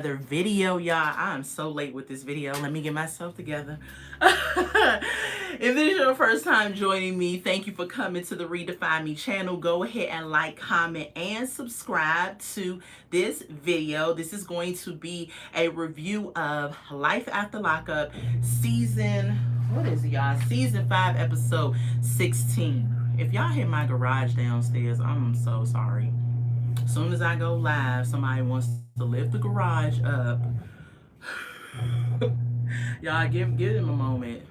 Video, y'all. I'm so late with this video. Let me get myself together. If this is your first time joining me, thank you for coming to the Redefine Me channel. Go ahead and like, comment, and subscribe to this video. This is going to be a review of Life After Lockup season, what is it, y'all? Season 5, episode 16. If y'all hear my garage downstairs, I'm so sorry. As soon as I go live, somebody wants to lift the garage up. Y'all give them a moment.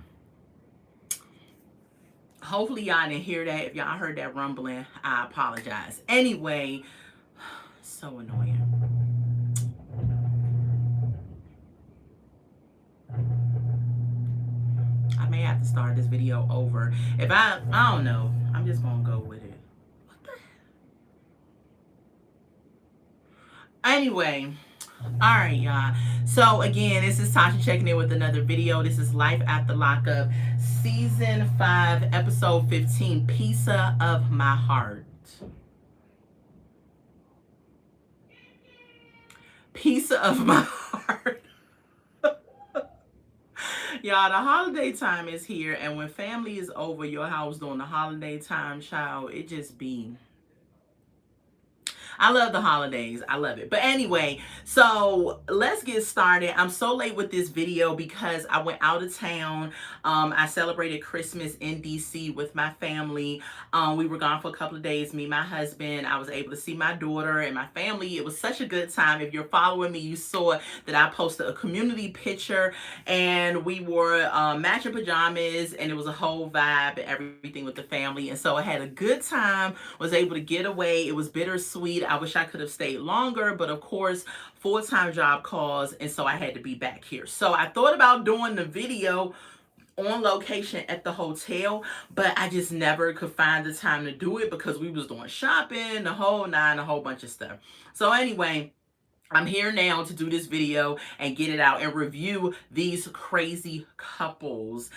Hopefully y'all didn't hear that. If y'all heard that rumbling, I apologize. Anyway, so annoying. I may have to start this video over. If I don't know. I'm just gonna go with it. What the? Anyway. Alright, y'all. So again, this is Tasha checking in with another video. This is Life After Lockup, Season 5, Episode 15, Pizza of My Heart. Pizza of my heart. Y'all, the holiday time is here, and when family is over your house during the holiday time, child, it just be... I love the holidays. I love it. But anyway, so let's get started. I'm so late with this video because I went out of town. I celebrated Christmas in DC with my family. We were gone for a couple of days, me, my husband. I was able to see my daughter and my family. It was such a good time. If you're following me, you saw that I posted a community picture and we wore matching pajamas, and it was a whole vibe and everything with the family. And so I had a good time, was able to get away. It was bittersweet. I wish I could have stayed longer, but of course, full-time job calls, and so I had to be back here. So I thought about doing the video on location at the hotel, but I just never could find the time to do it because we was doing shopping, the whole nine, a whole bunch of stuff. So anyway, I'm here now to do this video and get it out and review these crazy couples.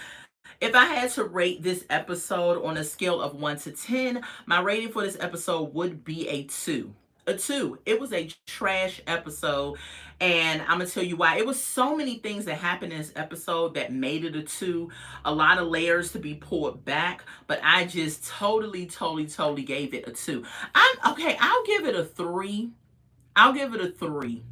If I had to rate this episode on a scale of 1 to 10, my rating for this episode would be a 2. A 2. It was a trash episode, and I'm gonna tell you why. It was so many things that happened in this episode that made it a 2. A lot of layers to be pulled back, but I just totally gave it a 2. I'm okay. I'll give it a 3. I'll give it a 3.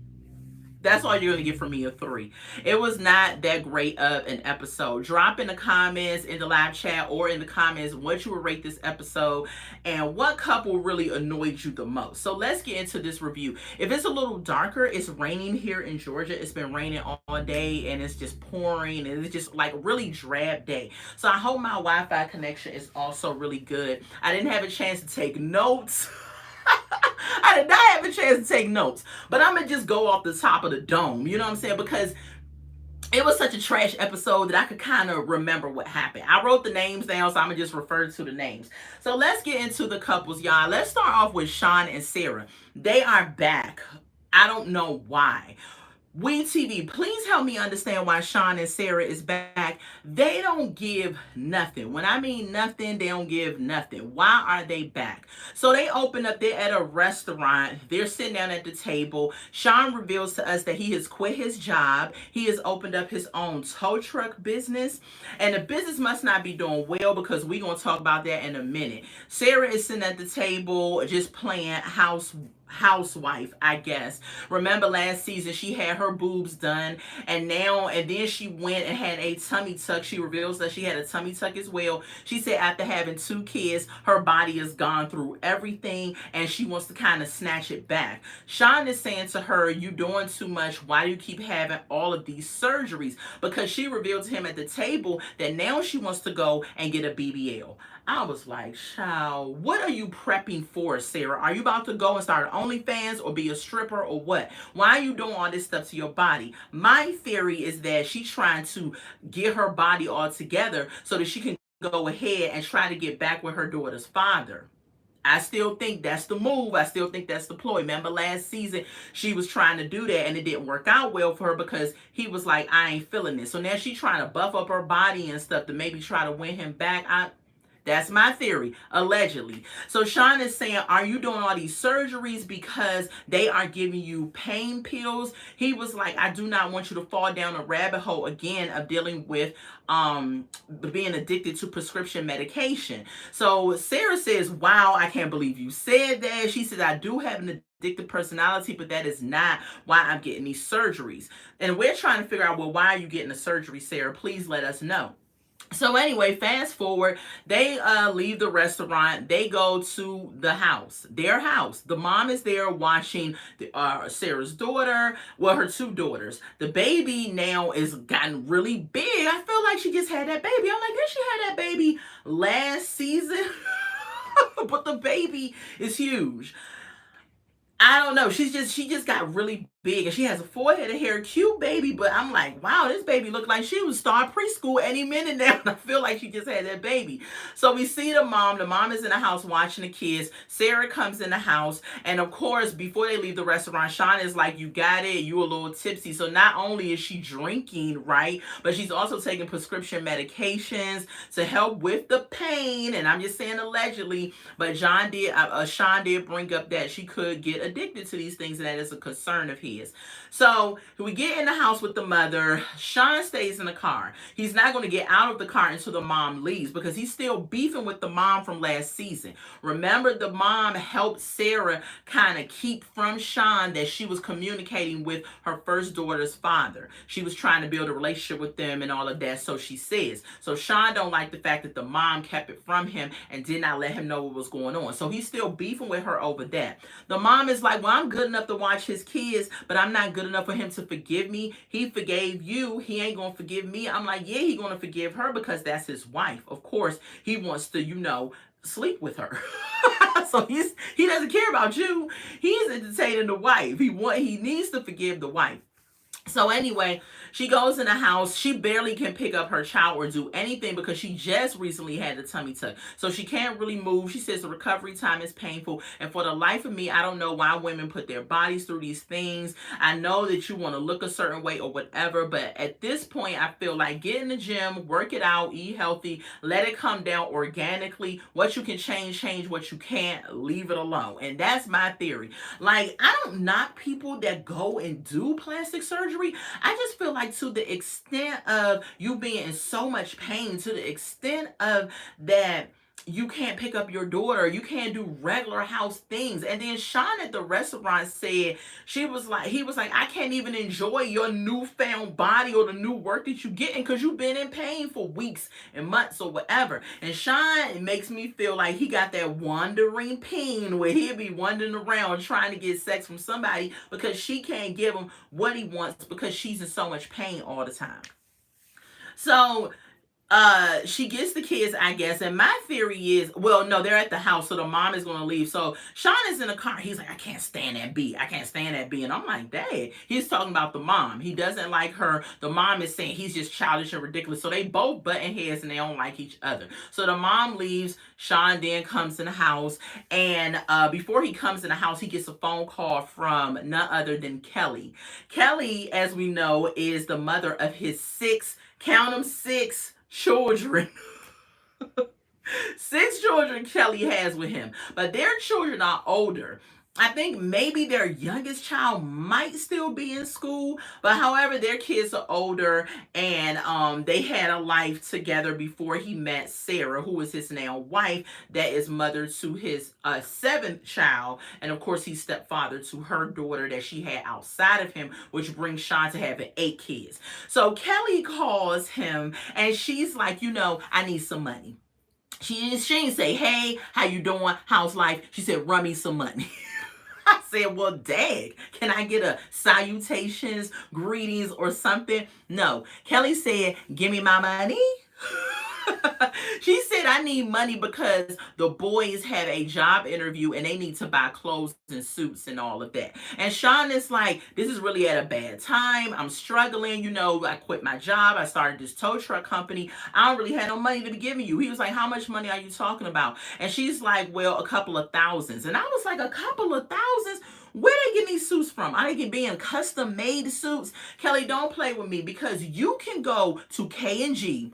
That's all you're going to get from me, a 3. It was not that great of an episode. Drop in the comments, in the live chat, or in the comments what you would rate this episode and what couple really annoyed you the most. So let's get into this review. If it's a little darker, it's raining here in Georgia. It's been raining all day and it's just pouring and it's just like a really drab day. So I hope my Wi-Fi connection is also really good. I didn't have a chance to take notes. I did not have a chance to take notes, but I'm going to just go off the top of the dome, you know what I'm saying? Because it was such a trash episode that I could kind of remember what happened. I wrote the names down, so I'm going to just refer to the names. So let's get into the couples, y'all. Let's start off with Shawn and Sara. They are back. I don't know why. We TV, please help me understand why Shawn and Sara is back. They don't give nothing. When I mean nothing, they don't give nothing. Why are they back? So they open up, they're at a restaurant. They're sitting down at the table. Shawn reveals to us that he has quit his job. He has opened up his own tow truck business. And the business must not be doing well because we're going to talk about that in a minute. Sara is sitting at the table just playing housewife, I guess. Remember last season she had her boobs done, and then she went and had a tummy tuck. She reveals that she had a tummy tuck as well. She said after having 2 kids, her body has gone through everything and she wants to kind of snatch it back. Shawn is saying to her, "You doing too much. Why do you keep having all of these surgeries?" Because she revealed to him at the table that now she wants to go and get a BBL. I was like, child, what are you prepping for, Sara? Are you about to go and start OnlyFans or be a stripper or what? Why are you doing all this stuff to your body? My theory is that she's trying to get her body all together so that she can go ahead and try to get back with her daughter's father. I still think that's the move. I still think that's the ploy. Remember last season, she was trying to do that and it didn't work out well for her because he was like, I ain't feeling this. So now she's trying to buff up her body and stuff to maybe try to win him back. That's my theory, allegedly. So Shawn is saying, are you doing all these surgeries because they are giving you pain pills? He was like, I do not want you to fall down a rabbit hole again of dealing with being addicted to prescription medication. So Sara says, wow, I can't believe you said that. She says, I do have an addictive personality, but that is not why I'm getting these surgeries. And we're trying to figure out, well, why are you getting the surgery, Sara? Please let us know. So anyway, fast forward, they leave the restaurant. They go to the house, their house. The mom is there watching Sara's daughter, well, her two daughters. The baby now is gotten really big. I feel like she just had that baby. I'm like, did she had that baby last season? But the baby is huge. I don't know. She just got really big, and she has a forehead of hair, cute baby. But I'm like, wow, this baby looked like she would start preschool any minute now. And I feel like she just had that baby. So we see the mom. The mom is in the house watching the kids. Sara comes in the house, and of course, before they leave the restaurant, Shawn is like, "You got it. You a little tipsy." So not only is she drinking, right, but she's also taking prescription medications to help with the pain. And I'm just saying allegedly, but Shawn did bring up that she could get addicted to these things, and that is a concern of his. So we get in the house with the mother. Shawn stays in the car. He's not going to get out of the car until the mom leaves, because he's still beefing with the mom from last season. Remember, the mom helped Sara kind of keep from Shawn that she was communicating with her first daughter's father. She was trying to build a relationship with them and all of that, so she says. So Shawn don't like the fact that the mom kept it from him and did not let him know what was going on. So he's still beefing with her over that. The mom is like, well, I'm good enough to watch his kids, but I'm not good enough for him to forgive me. He forgave you. He ain't going to forgive me. I'm like, yeah, he going to forgive her because that's his wife. Of course, he wants to, sleep with her. So he doesn't care about you. He's entertaining the wife. He needs to forgive the wife. So anyway, she goes in the house. She barely can pick up her child or do anything because she just recently had a tummy tuck. So she can't really move. She says the recovery time is painful. And for the life of me, I don't know why women put their bodies through these things. I know that you want to look a certain way or whatever, but at this point, I feel like get in the gym, work it out, eat healthy, let it come down organically. What you can change. What you can't, leave it alone. And that's my theory. Like, I don't knock people that go and do plastic surgery. I just feel like to the extent of you being in so much pain, to the extent of that you can't pick up your daughter, you can't do regular house things. And then Shawn at the restaurant said, he was like, I can't even enjoy your newfound body or the new work that you're getting because you've been in pain for weeks and months or whatever. And Shawn makes me feel like he got that wandering pain where he'll be wandering around trying to get sex from somebody because she can't give him what he wants because she's in so much pain all the time. So she gets the kids, I guess, and my theory is, well, no, they're at the house, so the mom is going to leave. So Shawn is in the car. He's like, I can't stand that B. I can't stand that B. And I'm like, Dad. He's talking about the mom. He doesn't like her. The mom is saying he's just childish and ridiculous. So they both button heads and they don't like each other. So the mom leaves. Shawn then comes in the house. And before he comes in the house, he gets a phone call from none other than Kelly. Kelly, as we know, is the mother of his count them, 6 children. 6 children Kelly has with him, but their children are older. I think maybe their youngest child might still be in school, but however, their kids are older, and they had a life together before he met Sara, who is his now wife, that is mother to his 7th child, and of course, he's stepfather to her daughter that she had outside of him, which brings Shawn to having 8 kids. So Kelly calls him, and she's like, I need some money. She didn't say, hey, how you doing? How's life? She said, run me some money. I said, well, dang, can I get a salutations, greetings, or something? No. Kelly said, give me my money. She said, I need money because the boys have a job interview and they need to buy clothes and suits and all of that. And Shawn is like, this is really at a bad time. I'm struggling. I quit my job. I started this tow truck company. I don't really have no money to be giving you. He was like, how much money are you talking about? And she's like, well, a couple of thousands. And I was like, a couple of thousands? Where they getting these suits from? Are they being custom made suits? Kelly, don't play with me because you can go to K&G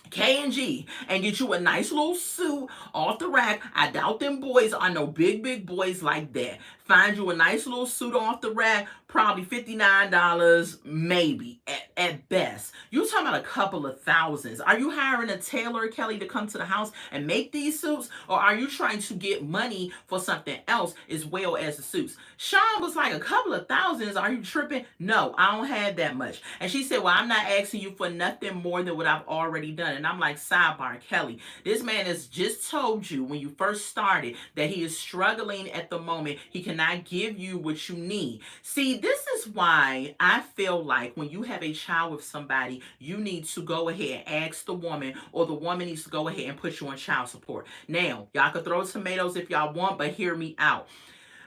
K&G and get you a nice little suit off the rack. I doubt them boys are no big boys like that. Find you a nice little suit off the rack, probably $59 maybe at best. You talking about a couple of thousands. Are you hiring a tailor, Kelly, to come to the house and make these suits? Or are you trying to get money for something else as well as the suits? Shawn was like, a couple of thousands? Are you tripping? No, I don't have that much. And she said, well, I'm not asking you for nothing more than what I've already done. And I'm like, sidebar, Kelly, this man has just told you when you first started that he is struggling at the moment. He cannot give you what you need. See, this is why I feel like when you have a child with somebody, you need to go ahead and ask the woman, or the woman needs to go ahead and put you on child support. Now, y'all can throw tomatoes if y'all want, but hear me out.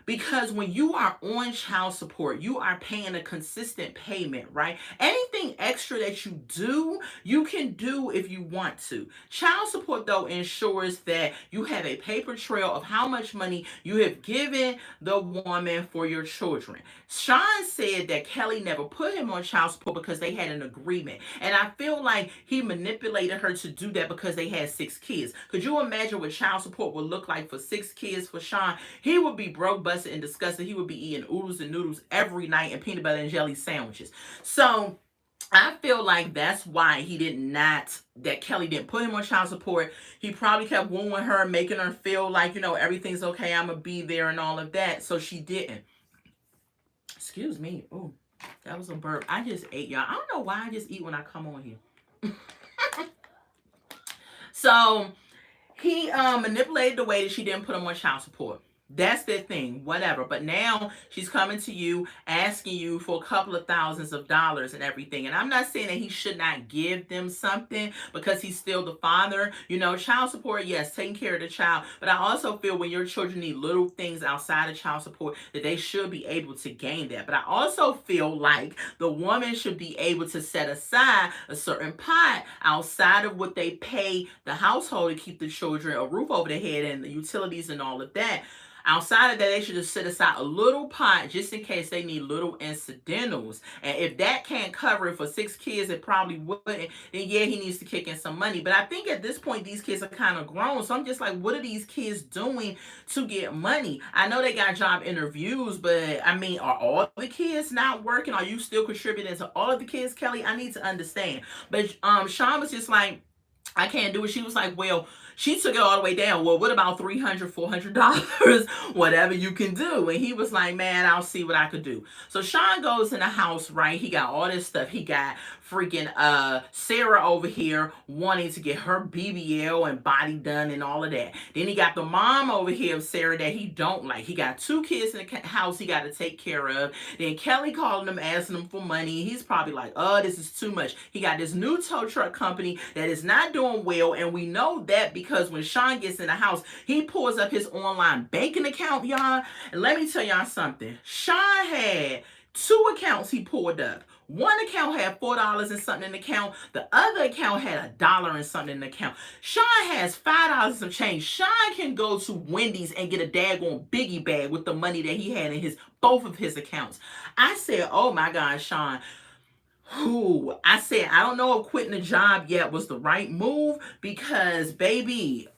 Because when you are on child support, you are paying a consistent payment, right? Anything extra that you do, you can do if you want to. Child support, though, ensures that you have a paper trail of how much money you have given the woman for your children. Shawn said that Kelly never put him on child support because they had an agreement. And I feel like he manipulated her to do that because they had 6 kids. Could you imagine what child support would look like for 6 kids for Shawn? He would be broke, busted, and disgusted. He would be eating oodles and noodles every night and peanut butter and jelly sandwiches. So I feel like that's why that Kelly didn't put him on child support. He probably kept wooing her, making her feel like, everything's okay, I'm going to be there and all of that. So she didn't. Excuse me. Oh, that was a burp. I just ate, y'all. I don't know why I just eat when I come on here. So he manipulated the way that she didn't put him on child support. That's their thing, whatever. But now she's coming to you, asking you for a couple of thousands of dollars and everything. And I'm not saying that he should not give them something because he's still the father. Child support, yes, taking care of the child. But I also feel when your children need little things outside of child support, that they should be able to gain that. But I also feel like the woman should be able to set aside a certain pot outside of what they pay the household to keep the children a roof over their head and the utilities and all of that. Outside of that, they should just set aside a little pot just in case they need little incidentals. And if that can't cover it for 6 kids, it probably wouldn't. Then yeah, he needs to kick in some money. But I think at this point, these kids are kind of grown. So I'm just like, what are these kids doing to get money? I know they got job interviews, but I mean, are all the kids not working? Are you still contributing to all of the kids, Kelly? I need to understand. But Shawn was just like, I can't do it. She was like, well, she took it all the way down. Well, what about $300, $400? Whatever you can do. And he was like, man, I'll see what I could do. So Shawn goes in the house, right? He got all this stuff. He got freaking Sara over here wanting to get her BBL and body done and all of that. Then he got the mom over here of Sara that he don't like. He got 2 kids in the house he got to take care of. Then Kelly calling him, asking him for money. He's probably like, oh, this is too much. He got this new tow truck company that is not doing well. And we know that because when Shawn gets in the house, he pulls up his online banking account, y'all. And let me tell y'all something. Shawn had 2 accounts he pulled up. One account had $4 and something in the account. The other account had $1 and something in the account. Shawn has $5 and some change. Shawn can go to Wendy's and get a daggone biggie bag with the money that he had in both of his accounts. I said, oh my God, Shawn. I said, I don't know if quitting the job yet was the right move because, baby,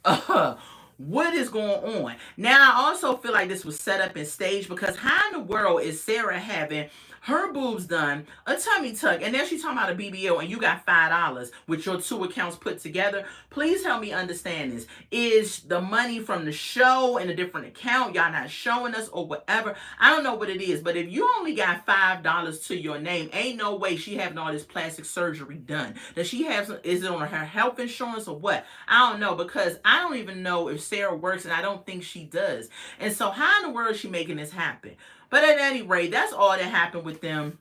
what is going on? Now, I also feel like this was set up and staged because how in the world is Sara having her boobs done, a tummy tuck, and then she's talking about a BBL, and you got $5 with your 2 accounts put together? Please help me understand this. Is the money from the show in a different account? Y'all not showing us or whatever? I don't know what it is, but if you only got $5 to your name, ain't no way she having all this plastic surgery done. Does she have is it on her health insurance or what? I don't know, because I don't even know if Sara works, and I don't think she does. And so how in the world is she making this happen? But at any rate, that's all that happened with them.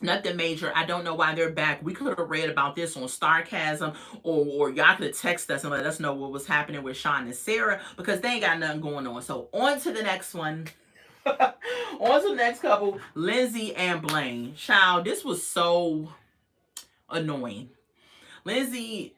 Nothing major. I don't know why they're back. We could have read about this on Starcasm, or y'all could have texted us and let us know what was happening with Shawn and Sara, because they ain't got nothing going on. So on to the next one. On to the next couple, Lindsay and Blaine. Child, this was so annoying. Lindsay...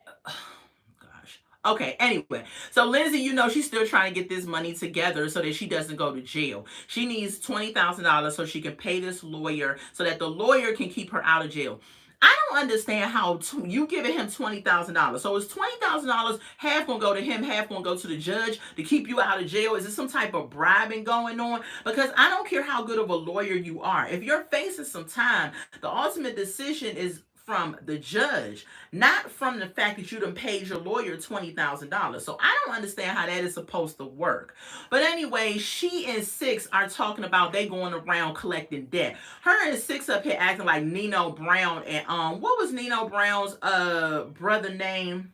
Okay, anyway, so Lindsay, she's still trying to get this money together so that she doesn't go to jail. She needs $20,000 so she can pay this lawyer so that the lawyer can keep her out of jail. I don't understand how you giving him $20,000. So is $20,000 half gonna go to him, half gonna go to the judge to keep you out of jail? Is it some type of bribing going on? Because I don't care how good of a lawyer you are. If you're facing some time, the ultimate decision is from the judge, not from the fact that you done paid your lawyer $20,000. So I don't understand how that is supposed to work. But anyway, she and Six are talking about they going around collecting debt. Her and Six up here acting like Nino Brown and what was Nino Brown's brother name?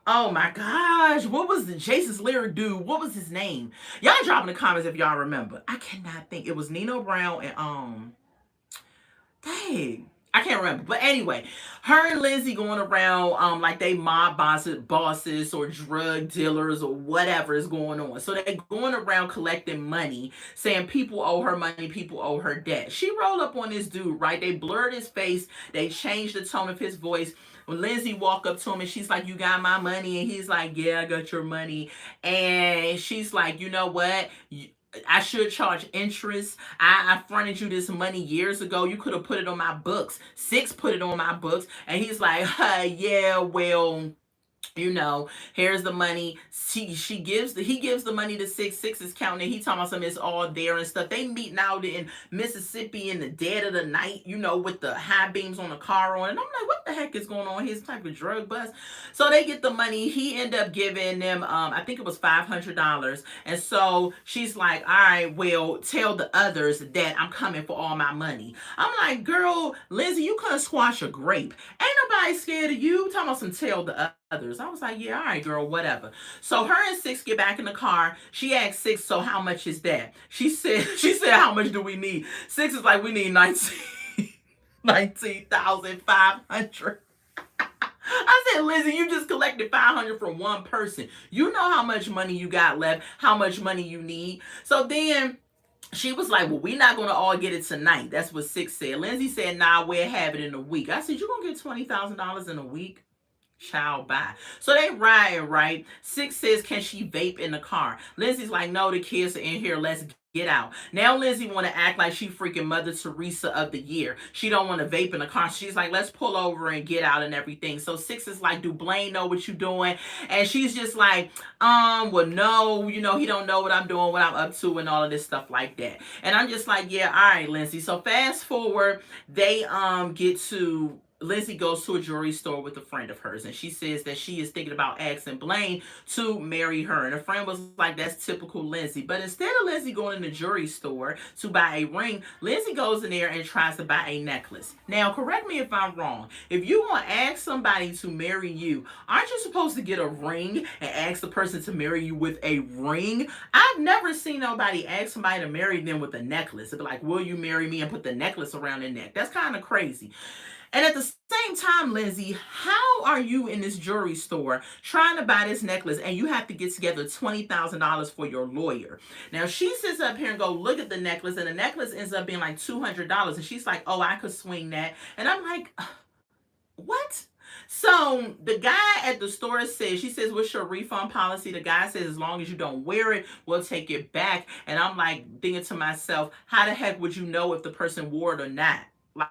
Oh my gosh, what was the Jason's lyric dude? What was his name? Y'all drop in the comments if y'all remember. I cannot think. It was Nino Brown and dang, I can't remember. But anyway, her and Lindsay going around like they mob bosses or drug dealers or whatever is going on. So they going around collecting money, saying people owe her money, people owe her debt. She rolled up on this dude, right? They blurred his face, they changed the tone of his voice. When Lindsay walk up to him and she's like, "You got my money," and he's like, "Yeah, I got your money," and she's like, "You know what? I should charge interest. I fronted you this money years ago. You could have put it on my books." Six put it on my books. And he's like, "Yeah, well, you know, here's the money." He gives the money to Six. Six is counting it. He talking about something, it's all there and stuff. They meeting out in Mississippi in the dead of the night, you know, with the high beams on the car on. And I'm like, what the heck is going on? His type of drug bust. So they get the money. He end up giving them I think it was $500. And so she's like, "All right, well, tell the others that I'm coming for all my money." I'm like, "Girl, Lindsay, you couldn't squash a grape. Ain't nobody scared of you." Talking about some tell the others. I was like, "Yeah, all right, girl, whatever." So her and Six get back in the car. She asked Six, "So how much is that?" She said, "How much do we need?" Six is like, "We need 19,500. I said, "Lizzie, you just collected 500 from one person. You know how much money you got left, how much money you need." So then she was like, "Well, we're not going to all get it tonight." That's what Six said. Lindsay said, "Nah, we'll have it in a week." I said, "You going to get $20,000 in a week?" Child, bye. So they ride, right? Six says, "Can she vape in the car?" Lindsay's like, "No, the kids are in here. Let's get out." Now Lindsay want to act like she freaking Mother Teresa of the year. She don't want to vape in the car. She's like, "Let's pull over and get out and everything." So Six is like, "Do Blaine know what you doing?" And she's just like, well, no, you know, he don't know what I'm doing, what I'm up to, and all of this stuff like that. And I'm just like, "Yeah, all right, Lindsay." So fast forward, they get to Lindsay goes to a jewelry store with a friend of hers, and she says that she is thinking about asking Blaine to marry her. And a friend was like, "That's typical Lindsay." But instead of Lindsay going in the jewelry store to buy a ring, Lindsay goes in there and tries to buy a necklace. Now, correct me if I'm wrong. If you want to ask somebody to marry you, aren't you supposed to get a ring and ask the person to marry you with a ring? I've never seen nobody ask somebody to marry them with a necklace. It'd be like, "Will you marry me?" and put the necklace around their neck. That's kind of crazy. And at the same time, Lindsay, how are you in this jewelry store trying to buy this necklace and you have to get together $20,000 for your lawyer? Now, she sits up here and go look at the necklace, and the necklace ends up being like $200. And she's like, "Oh, I could swing that." And I'm like, what? So the guy at the store says, she says, "What's your refund policy?" The guy says, "As long as you don't wear it, we'll take it back." And I'm like thinking to myself, how the heck would you know if the person wore it or not?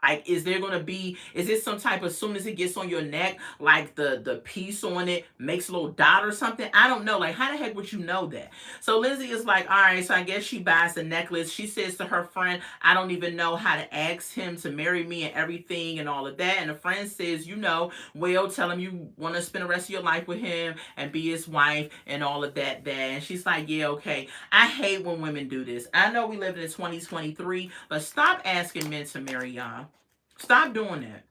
Like, is there gonna be, is it some type of, as soon as it gets on your neck, like the piece on it makes a little dot or something? I don't know. Like, how the heck would you know that? So Lindsay is like, all right, so I guess she buys the necklace. She says to her friend, "I don't even know how to ask him to marry me and everything and all of that." And the friend says, "You know, well, tell him you want to spend the rest of your life with him and be his wife and all of that." And she's like, "Yeah, okay." I hate when women do this. I know we live in 2023, but stop asking men to marry y'all. Stop doing that.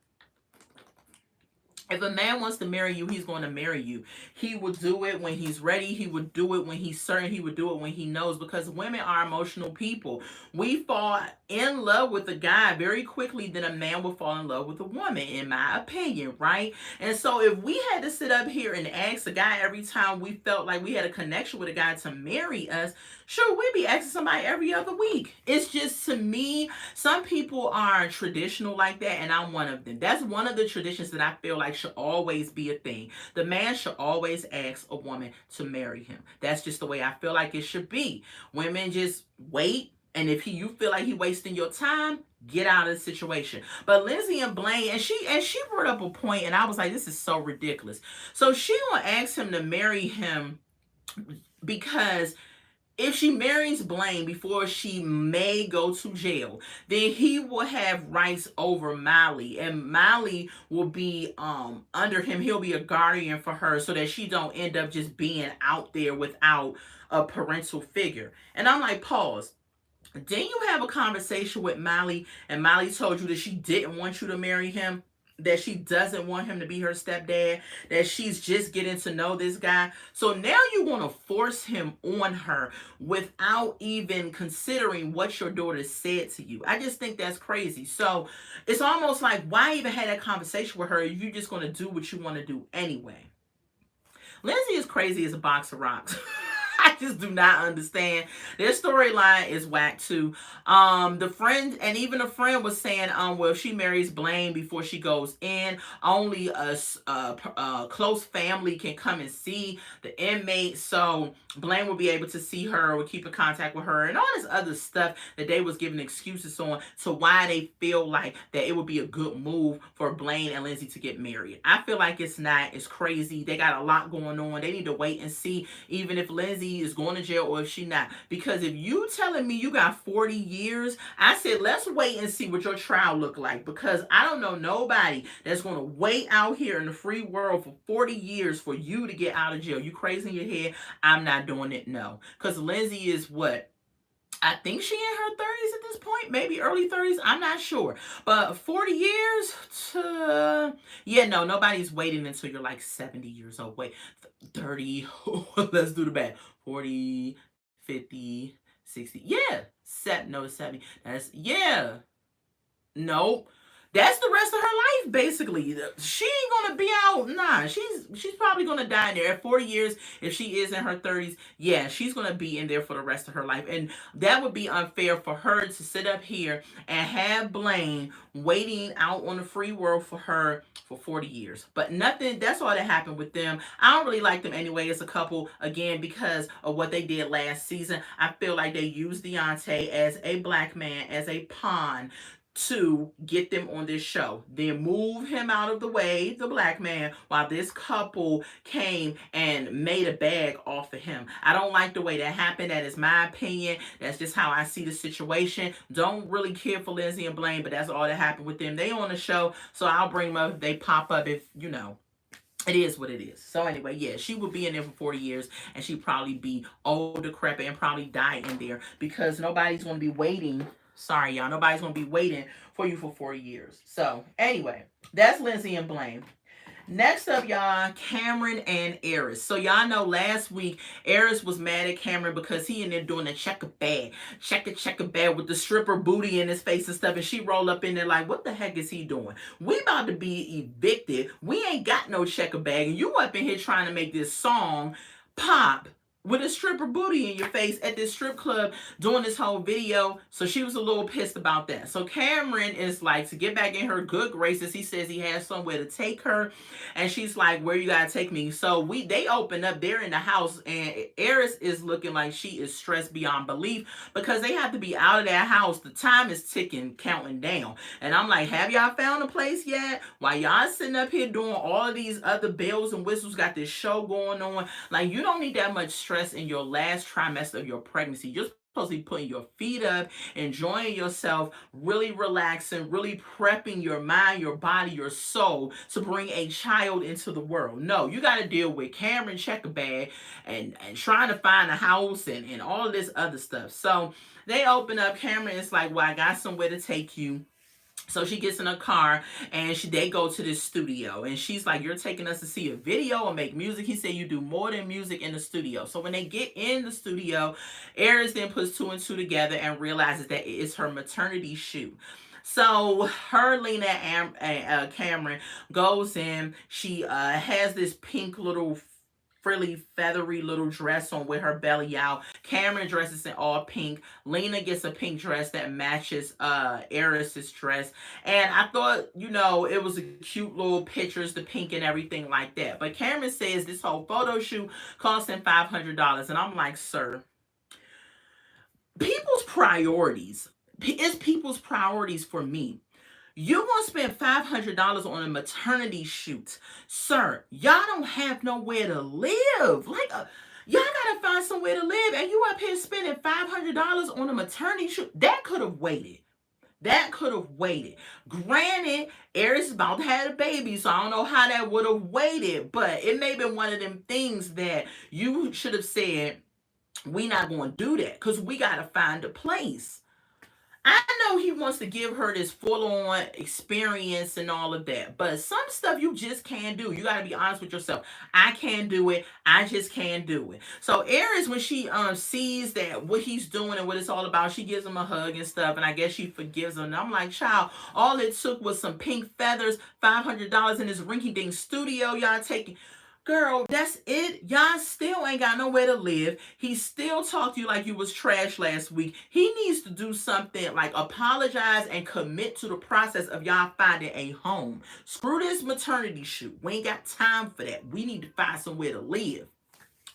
If a man wants to marry you, he's going to marry you. He will do it when he's ready. He would do it when he's certain. He would do it when he knows, because women are emotional people. We fall in love with a guy very quickly than a man will fall in love with a woman, in my opinion, right? And so if we had to sit up here and ask a guy every time we felt like we had a connection with a guy to marry us, sure, we'd be asking somebody every other week. It's just, to me, some people are traditional like that, and I'm one of them. That's one of the traditions that I feel like should always be a thing. The man should always ask a woman to marry him. That's just the way I feel like it should be. Women just wait, and if you feel like he wasting your time, Get out of the situation. But Lindsay and Blaine, and she brought up a point, and I was like, this is so ridiculous. So she gonna ask him to marry him because if she marries Blaine before she may go to jail, then he will have rights over Molly, and Molly will be under him. He'll be a guardian for her so that she don't end up just being out there without a parental figure. And I'm like, pause. Didn't you have a conversation with Molly, and Molly told you that she didn't want you to marry him? That she doesn't want him to be her stepdad, that she's just getting to know this guy. So now you want to force him on her without even considering what your daughter said to you. I just think that's crazy. So it's almost like, why even have that conversation with her if you're just going to do what you want to do anyway? Lindsay is crazy as a box of rocks. I just do not understand. Their storyline is whack too. The friend, and even a friend was saying, well, if she marries Blaine before she goes in, only a close family can come and see the inmate. So Blaine will be able to see her or keep in contact with her, and all this other stuff that they was giving excuses on to why they feel like that it would be a good move for Blaine and Lindsay to get married. I feel like it's not. It's crazy. They got a lot going on. They need to wait and see, even if Lindsay is going to jail or if she not. Because if you telling me you got 40 years, I said let's wait and see what your trial look like, because I don't know nobody that's going to wait out here in the free world for 40 years for you to get out of jail. You crazy in your head? I'm not doing it, no. Because Lindsay is what? I think she in her 30s at this point, maybe early 30s. I'm not sure. But 40 years to... Yeah, no, nobody's waiting until you're like 70 years old. Wait, 30. Let's do the math. 40, 50, 60. Yeah. No, 70. That's... Yeah. Nope. That's the rest of her life, basically. She ain't gonna be out. Nah, she's probably gonna die in there at 40 years. If she is in her 30s, yeah, she's gonna be in there for the rest of her life. And that would be unfair for her to sit up here and have Blaine waiting out on the free world for her for 40 years. But nothing, that's all that happened with them. I don't really like them anyway as a couple, again, because of what they did last season. I feel like they used Deontay as a black man, as a pawn to get them on this show. Then move him out of the way, the black man, while this couple came and made a bag off of him. I don't like the way that happened. That is my opinion. That's just how I see the situation. Don't really care for Lindsay and Blaine, but that's all that happened with them. They on the show, so I'll bring them up if they pop up, if, you know, it is what it is. So anyway, yeah, she would be in there for 40 years, and she'd probably be old, decrepit, and probably die in there, because nobody's going to be waiting. Sorry, y'all. Nobody's going to be waiting for you for 40 years. So anyway, that's Lindsay and Blaine. Next up, y'all, Cameron and Eris. So y'all know last week, Eris was mad at Cameron because he in there doing the checker bag with the stripper booty in his face and stuff. And she rolled up in there like, what the heck is he doing? We about to be evicted. We ain't got no checker bag. And you up in here trying to make this song pop with a stripper booty in your face at this strip club doing this whole video. So she was a little pissed about that. So Cameron is like, to get back in her good graces, he says he has somewhere to take her. And she's like, where you gotta take me? So they open up, they're in the house, and Eris is looking like she is stressed beyond belief because they have to be out of that house. The time is ticking, counting down. And I'm like, have y'all found a place yet? While y'all sitting up here doing all of these other bells and whistles, got this show going on. Like, you don't need that much stress in your last trimester of your pregnancy. You're supposed to be putting your feet up, enjoying yourself, really relaxing, really prepping your mind, your body, your soul to bring a child into the world. No, you got to deal with Cameron checker bag and trying to find a house and all of this other stuff. So they open up. Cameron is like, well, I got somewhere to take you. So she gets in a car and they go to this studio, and she's like, you're taking us to see a video or make music? He said, you do more than music in the studio. So when they get in the studio, Eris then puts two and two together and realizes that it is her maternity shoot. So her, Lena, and Cameron goes in. She has this pink little frilly, feathery little dress on with her belly out. Cameron dresses in all pink. Lena gets a pink dress that matches Eris's dress. And I thought, you know, it was a cute little pictures, the pink and everything like that. But Cameron says this whole photo shoot cost him $500. And I'm like, sir, people's priorities It's people's priorities for me. You gonna spend $500 on a maternity shoot, sir? Y'all don't have nowhere to live. Y'all gotta find somewhere to live, and you up here spending $500 on a maternity shoot. That could have waited. That could have waited. Granted, Aries is about to have a baby, so I don't know how that would have waited, but it may have been one of them things that you should have said, we not going to do that because we got to find a place. I know he wants to give her this full on experience and all of that, but some stuff you just can't do. You got to be honest with yourself. I can't do it. I just can't do it. So Aries, when she sees that what he's doing and what it's all about, she gives him a hug and stuff, and I guess she forgives him. And I'm like, child, all it took was some pink feathers, $500 in this rinky dink studio y'all taking. Girl, that's it. Y'all still ain't got nowhere to live. He still talked to you like you was trash last week. He needs to do something like apologize and commit to the process of y'all finding a home. Screw this maternity shoot. We ain't got time for that. We need to find somewhere to live.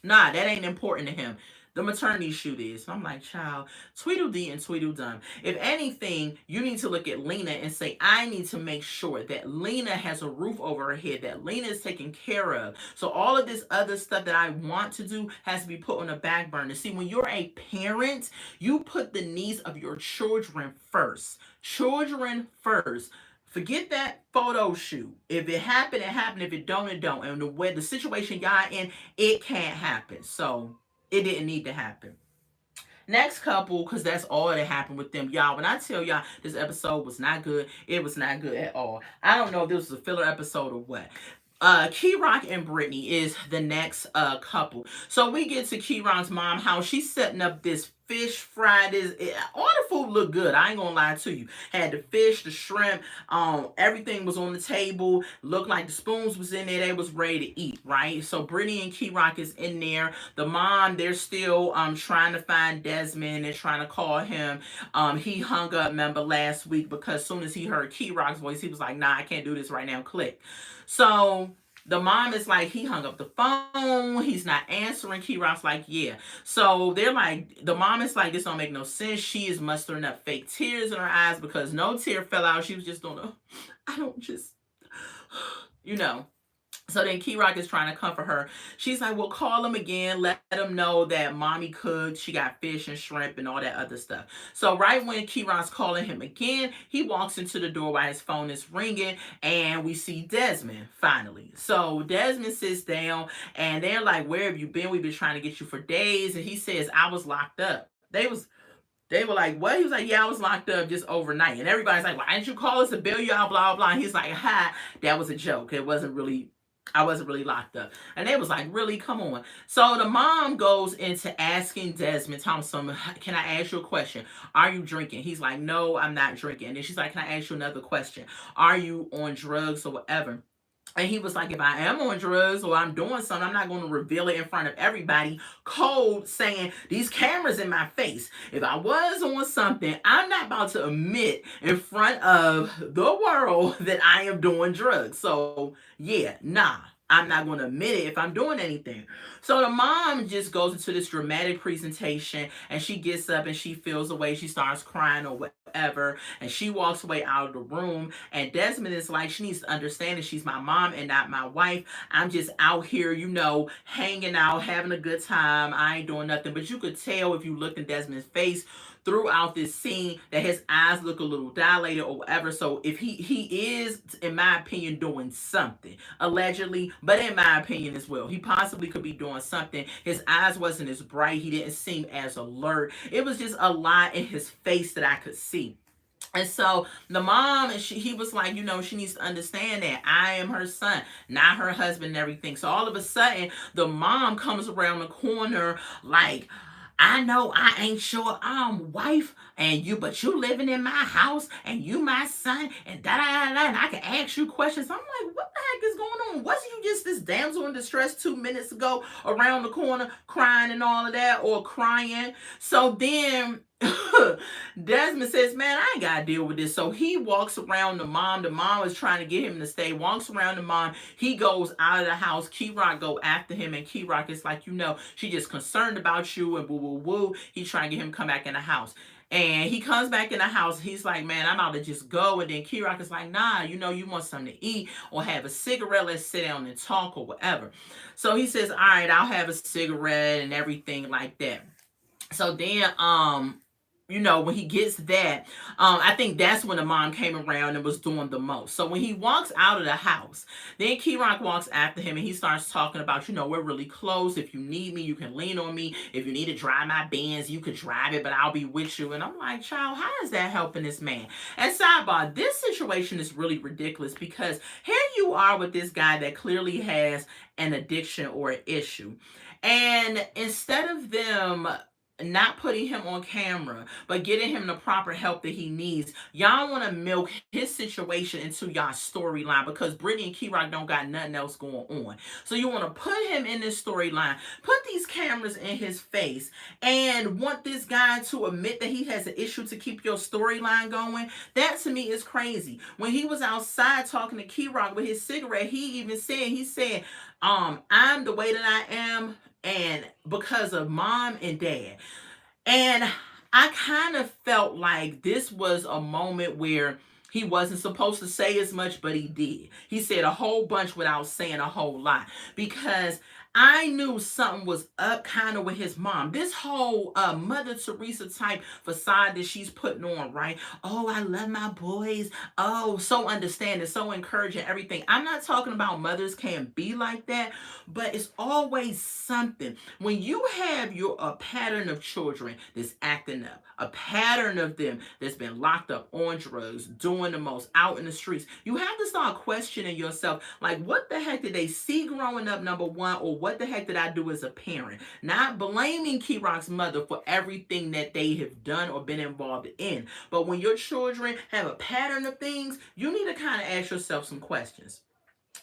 Nah, that ain't important to him. The maternity shoot is. So I'm like, child, Tweedledee and Tweedledum. If anything, you need to look at Lena and say, I need to make sure that Lena has a roof over her head, that Lena is taken care of. So all of this other stuff that I want to do has to be put on the back burner. See, when you're a parent, you put the needs of your children first. Children first. Forget that photo shoot. If it happened, it happened. If it don't, it don't. And the way the situation y'all in, it can't happen. So it didn't need to happen. Next couple, because that's all that happened with them. Y'all, when I tell y'all this episode was not good, it was not good at all. I don't know if this was a filler episode or what. Key Rock and Brittany is the next couple. So we get to Key Rock's mom house. She's setting up this fish fry. All the food looked good. I ain't gonna lie to you. Had the fish, the shrimp, everything was on the table. Looked like the spoons was in there. They was ready to eat, right? So Brittany and Key Rock is in there. The mom, they're still trying to find Desmond and trying to call him. He hung up, remember, last week because as soon as he heard Key Rock's voice, he was like, nah, I can't do this right now. Click. So the mom is like, he hung up the phone. He's not answering. Key Rock's like, yeah. So they're like, the mom is like, this don't make no sense. She is mustering up fake tears in her eyes because no tear fell out. She was just doing I don't just, you know. So then Key Rock is trying to comfort her. She's like, well, call him again. Let him know that mommy cooked. She got fish and shrimp and all that other stuff. So right when Key Rock's calling him again, he walks into the door while his phone is ringing. And we see Desmond finally. So Desmond sits down and they're like, where have you been? We've been trying to get you for days. And he says, I was locked up. They were like, what? He was like, yeah, I was locked up just overnight. And everybody's like, why didn't you call us to bail you out, blah, blah, blah. And he's like, ha, that was a joke. I wasn't really locked up. And they was like, really? Come on. So the mom goes into asking Desmond Thompson, can I ask you a question? Are you drinking? He's like, no, I'm not drinking. And then she's like, can I ask you another question? Are you on drugs or whatever? And he was like, if I am on drugs or I'm doing something, I'm not going to reveal it in front of everybody. Cold saying, these cameras in my face. If I was on something, I'm not about to admit in front of the world that I am doing drugs. So, yeah, nah. I'm not going to admit it if I'm doing anything. So the mom just goes into this dramatic presentation and she gets up and she feels away. She starts crying or whatever. And she walks away out of the room. And Desmond is like, she needs to understand that she's my mom and not my wife. I'm just out here, hanging out, having a good time. I ain't doing nothing. But you could tell if you looked in Desmond's face throughout this scene that his eyes look a little dilated or whatever. So if he is, in my opinion, doing something, allegedly, but in my opinion as well, he possibly could be doing something. His eyes wasn't as bright. He didn't seem as alert. It was just a lot in his face that I could see. And so the mom, he was like, she needs to understand that I am her son, not her husband and everything. So all of a sudden, the mom comes around the corner like, I know I ain't sure I'm wife but you living in my house and you my son and da da da da and I can ask you questions. I'm like, what the heck is going on? Wasn't you just this damsel in distress 2 minutes ago around the corner crying and all of that or crying? So then Desmond says, man, I ain't gotta deal with this. So he walks around the mom. The mom is trying to get him to stay. Walks around the mom. He goes out of the house. Key Rock go after him. And Key Rock is like, she just concerned about you and woo woo woo. He's trying to get him to come back in the house. And he comes back in the house. He's like, man, I'm about to just go. And then Key Rock is like, nah, you want something to eat or have a cigarette. Let's sit down and talk or whatever. So he says, all right, I'll have a cigarette and everything like that. So then, when he gets that, I think that's when the mom came around and was doing the most. So when he walks out of the house, then Key Rock walks after him and he starts talking about, we're really close. If you need me, you can lean on me. If you need to drive my Benz, you could drive it, but I'll be with you. And I'm like, child, how is that helping this man? And sidebar, this situation is really ridiculous because here you are with this guy that clearly has an addiction or an issue. And instead of them not putting him on camera, but getting him the proper help that he needs. Y'all want to milk his situation into y'all storyline because Brittany and Key Rock don't got nothing else going on. So you want to put him in this storyline, put these cameras in his face, and want this guy to admit that he has an issue to keep your storyline going. That to me is crazy. When he was outside talking to Key Rock with his cigarette, he said, I'm the way that I am, and because of mom and dad. And I kind of felt like this was a moment where he wasn't supposed to say as much, but he did. He said a whole bunch without saying a whole lot because I knew something was up kind of with his mom. This whole Mother Teresa type facade that she's putting on, right? Oh, I love my boys. Oh, so understanding, so encouraging, everything. I'm not talking about mothers can't be like that, but it's always something. When you have a pattern of children that's acting up, a pattern of them that's been locked up on drugs, doing the most, out in the streets, you have to start questioning yourself, like, what the heck did they see growing up, number one, or what the heck did I do as a parent? Not blaming Key Rock's mother for everything that they have done or been involved in. But when your children have a pattern of things, you need to kind of ask yourself some questions.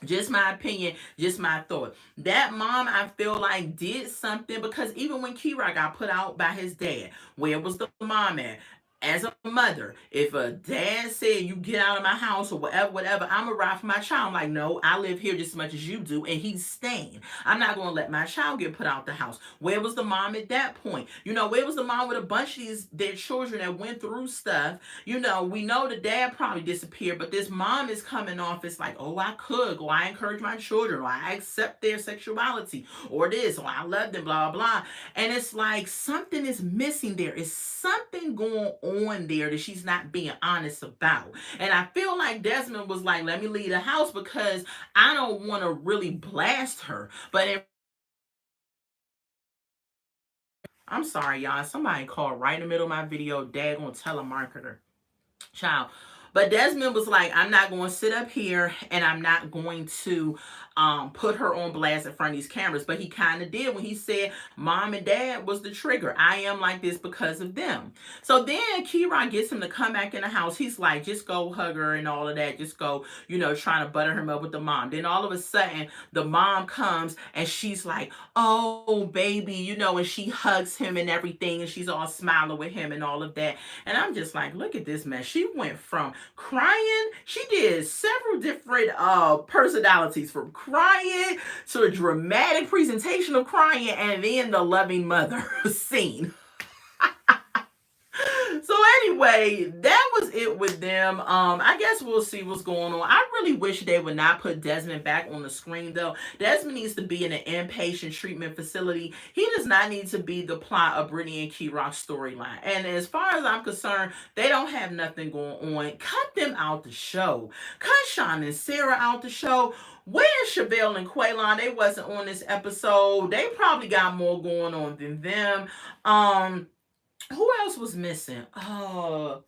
Just my opinion, just my thought. That mom, I feel like, did something because even when Key Rock got put out by his dad, where was the mom at? As a mother, if a dad said you get out of my house or whatever, I'm gonna ride for my child. I'm like, no, I live here just as much as you do, and he's staying. I'm not gonna let my child get put out the house. Where was the mom at that point? Where was the mom with a bunch of their children that went through stuff? We know the dad probably disappeared, but this mom is coming off. It's like, oh, I could, or I encourage my children, or I accept their sexuality, or this, or I love them, blah, blah. And it's like something is missing there. Is something going on there that she's not being honest about. And I feel like Desmond was like, let me leave the house because I don't want to really blast her. But I'm sorry, y'all. Somebody called right in the middle of my video, daggone telemarketer. Child. But Desmond was like, I'm not going to sit up here and I'm not going to put her on blast in front of these cameras. But he kind of did when he said mom and dad was the trigger. I am like this because of them. So then Key Rock gets him to come back in the house. He's like, just go hug her and all of that. Just go, trying to butter him up with the mom. Then all of a sudden, the mom comes and she's like, oh, baby, and she hugs him and everything. And she's all smiling with him and all of that. And I'm just like, look at this mess. She went from crying. She did several different personalities, from crying to a dramatic presentation of crying and then the loving mother scene. So anyway, that was it with them. I guess we'll see what's going on. I really wish they would not put Desmond back on the screen though. Desmond needs to be in an inpatient treatment facility. He does not need to be the plot of Brittany and Key Rock's storyline. And as far as I'm concerned, they don't have nothing going on. Cut them out the show. Cut Shawn and Sara out the show. Where's Chevelle and Quaylon? They wasn't on this episode. They probably got more going on than them. Who else was missing? The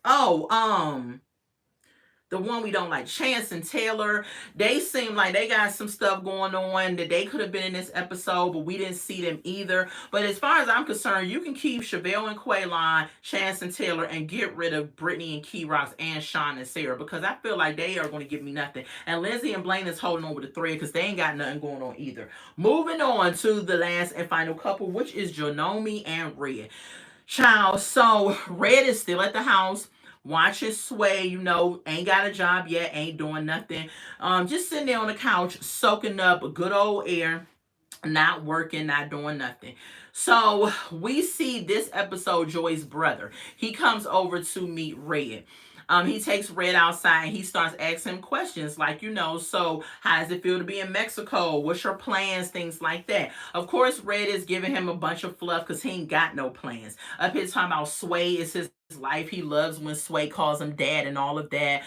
one we don't like, Chance and Taylor. They seem like they got some stuff going on that they could have been in this episode, but we didn't see them either. But as far as I'm concerned, you can keep Chevelle and Quaylon, Chance and Taylor, and get rid of Brittany and Key Rock and Shawn and Sara, because I feel like they are going to give me nothing. And Lindsay and Blaine is holding on with the thread because they ain't got nothing going on either. Moving on to the last and final couple, which is Janomi and Red. Child, so Red is still at the house, watching Sway, ain't got a job yet, ain't doing nothing. Just sitting there on the couch, soaking up good old air. not working, not doing nothing. So we see this episode, Joy's brother. He comes over to meet Red. He takes Red outside and he starts asking him questions like, so how does it feel to be in Mexico? What's your plans? Things like that. Of course, Red is giving him a bunch of fluff because he ain't got no plans. Up here talking about Sway is his life. He loves when Sway calls him dad and all of that.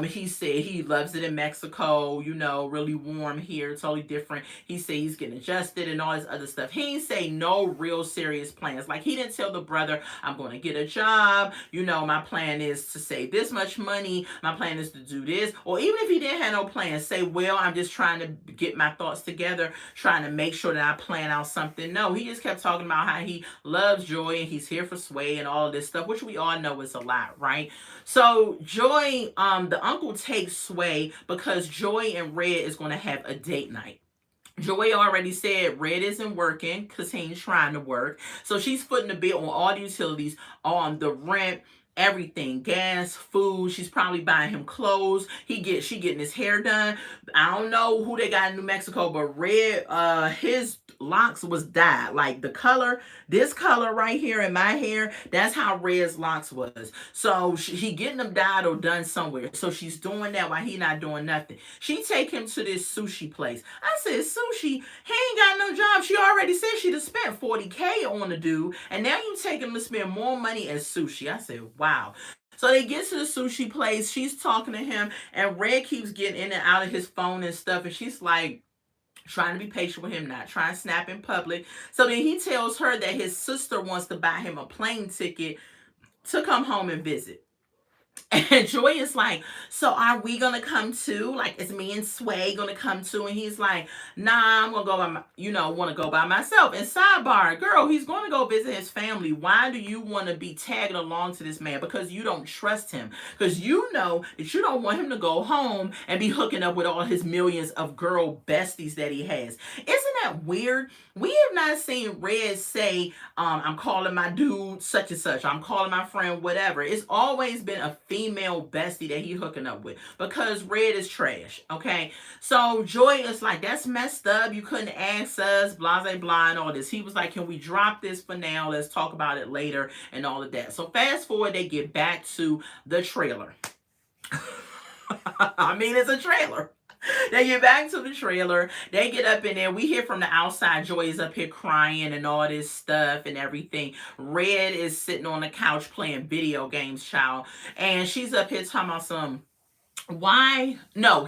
He said he loves it in Mexico, really warm here, totally different. He said he's getting adjusted and all this other stuff. He didn't say no real serious plans. Like, he didn't tell the brother, I'm going to get a job. My plan is to save this much money. My plan is to do this. Or even if he didn't have no plans, say, well, I'm just trying to get my thoughts together, trying to make sure that I plan out something. No, he just kept talking about how he loves Joy and he's here for Sway and all of this stuff, which we all know is a lot, right? So Joy, the uncle takes Sway because Joy and Red is going to have a date night. Joy already said Red isn't working because he ain't trying to work. So she's footing the bill on all the utilities, on the rent, everything, gas, food. She's probably buying him clothes. She getting his hair done. I don't know who they got in New Mexico, but Red, his locks was dyed. Like this color right here in my hair, that's how Red's locks was. So he getting them dyed or done somewhere. So she's doing that while he not doing nothing. She take him to this sushi place. I said, sushi? He ain't got no job. She already said she'd have spent 40K on the dude, and now you take him to spend more money at sushi. I said, wow. So they get to the sushi place. She's talking to him, and Red keeps getting in and out of his phone and stuff, and she's like, trying to be patient with him, not trying to snap in public. So then he tells her that his sister wants to buy him a plane ticket to come home and visit. And Joy is like, so are we gonna come too? Like, is me and Sway gonna come too? And he's like, nah, I'm gonna go by want to go by myself. And sidebar, girl, he's gonna go visit his family. Why do you want to be tagging along to this man? Because you don't trust him. Because you know that you don't want him to go home and be hooking up with all his millions of girl besties that he has. Isn't that weird? We have not seen Red say, I'm calling my dude such and such. I'm calling my friend whatever. It's always been a female bestie that he hooking up with because Red is trash, okay? So Joy is like, that's messed up. You couldn't ask us, blah, blah, blah, and all this. He was like, can we drop this for now? Let's talk about it later and all of that. So fast forward, they get back to the trailer. I mean, it's a trailer. They get back to the trailer. They get up in there. We hear from the outside. Joy is up here crying and all this stuff and everything. Red is sitting on the couch playing video games, child. And she's up here talking about why? No,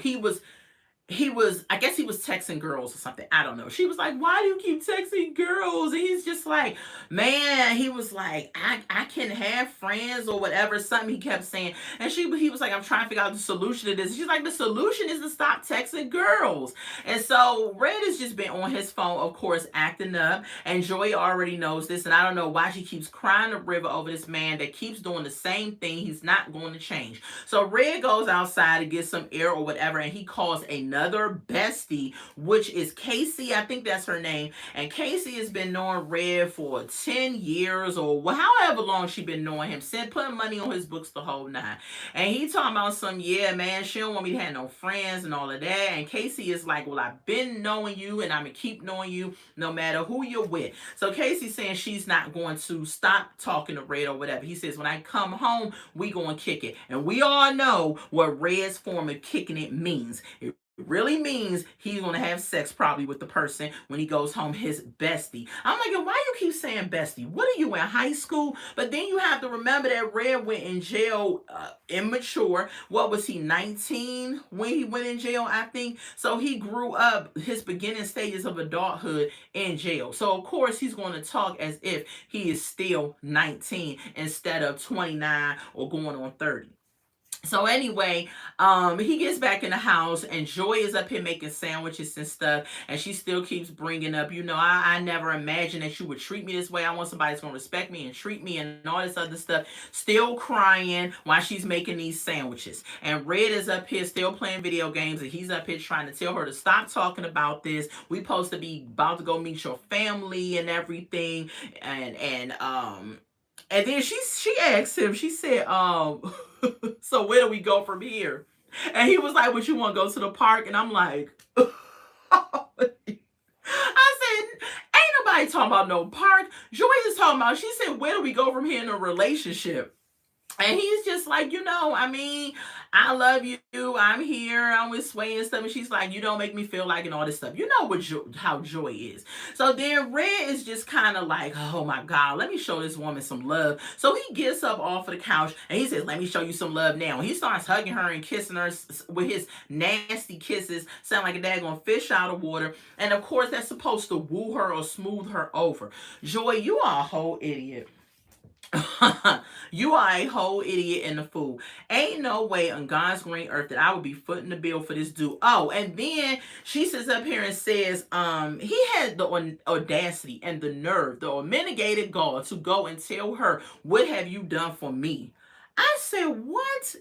I guess he was texting girls or something. I don't know. She was like, why do you keep texting girls? And he's just like, man, he was like, I can have friends or whatever, something he kept saying. And he was like, I'm trying to figure out the solution to this. She's like, the solution is to stop texting girls. And so Red has just been on his phone, of course, acting up. And Joy already knows this. And I don't know why she keeps crying a river over this man that keeps doing the same thing. He's not going to change. So Red goes outside to get some air or whatever. And he calls another bestie, which is Casey. I think that's her name. And Casey has been knowing Red for 10 years or however long she been knowing him, putting money on his books the whole nine. And he talking about yeah, man, she don't want me to have no friends and all of that. And Casey is like, well, I've been knowing you and I'm going to keep knowing you no matter who you're with. So Casey's saying she's not going to stop talking to Red or whatever. He says, when I come home, we going to kick it. And we all know what Red's form of kicking it means. It really means he's going to have sex probably with the person when he goes home, his bestie. I'm like, why you keep saying bestie? What are you in high school? But then you have to remember that Red went in jail immature. What was he, 19 when he went in jail, I think? So he grew up his beginning stages of adulthood in jail. So of course he's going to talk as if he is still 19 instead of 29 or going on 30. So anyway, he gets back in the house and Joy is up here making sandwiches and stuff. And she still keeps bringing up, I never imagined that you would treat me this way. I want somebody that's going to respect me and treat me and all this other stuff. Still crying while she's making these sandwiches. And Red is up here still playing video games. And he's up here trying to tell her to stop talking about this. We supposed to be about to go meet your family and everything. And then she asked him, she said, so where do we go from here? And he was like, what, you want to go to the park? And I'm like, I Nobody talking about no park. Joy is talking about, she said, where do we go from here in a relationship? And he's just like, I mean, I love you. I'm here. I'm with Sway and stuff. And she's like, you don't make me feel like, and all this stuff. You know how Joy is. So then Red is just kind of like, oh my God, let me show this woman some love. So he gets up off of the couch and he says, let me show you some love now. And he starts hugging her and kissing her with his nasty kisses, sound like a daggone fish out of water. And of course, that's supposed to woo her or smooth her over. Joy, you are a whole idiot. You are a whole idiot and a fool. Ain't no way on God's green earth that I would be footing the bill for this dude. Oh, and then she sits up here and says, he had the audacity and the nerve, the unmitigated gall to go and tell her, what have you done for me? I said, what?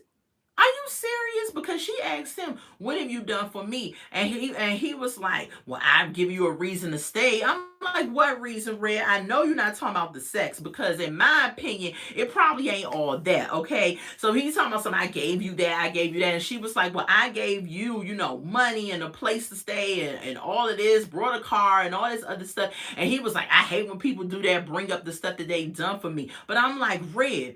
Are you serious? Because she asked him, what have you done for me? And he was like, well, I've given you a reason to stay. I'm like, what reason, Red? I know you're not talking about the sex, because in my opinion, it probably ain't all that, okay? So he's talking about something, I gave you that, I gave you that. And she was like, well, I gave you, money and a place to stay and all of this, brought a car and all this other stuff. And he was like, I hate when people do that, bring up the stuff that they've done for me. But I'm like, Red,